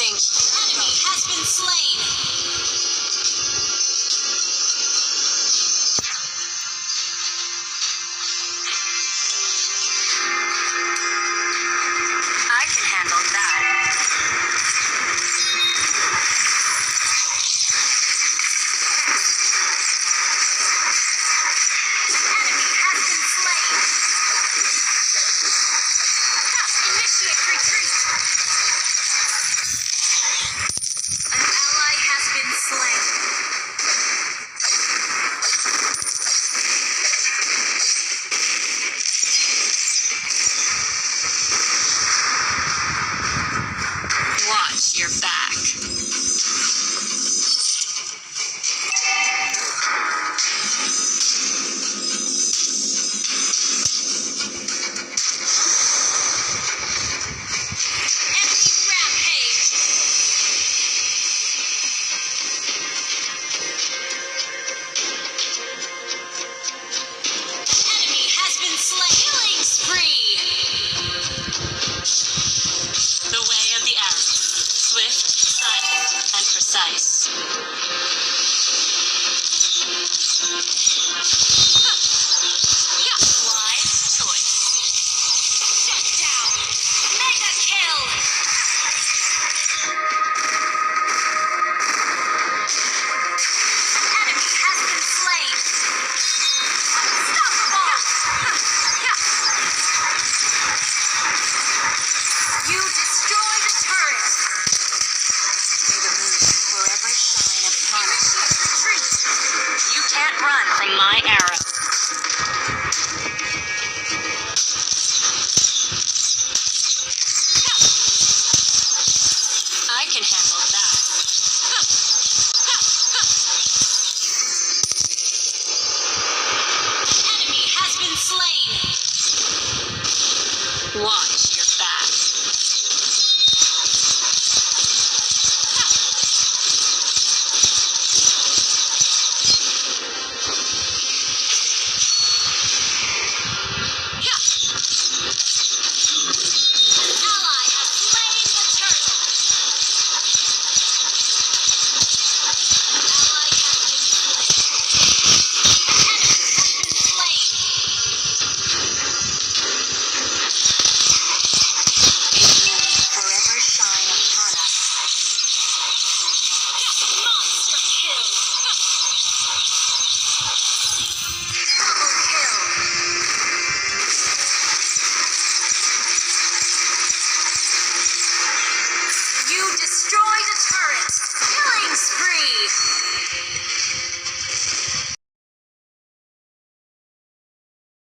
think. An enemy has been slain. I can handle that. Enemy has been slain. Initiate retreat. An ally has been slain. Watch your back. Enemy rampage. Enemy has been slain. Killing spree. The way of the arrow. Swift, silent, and precise. Wise choice. Shut down. Mega kill. An enemy has been slain. Unstoppable. You destroy the turret. May the moon forever shine upon us. Initiate retreat. You can't run from my arrow. I can handle that. An enemy has been slain. Watch your back. An ally has slain the turtle. An ally has been slain. May the moon forever shine upon us. Monster kill. Double kill. You destroy the turret. Killing spree.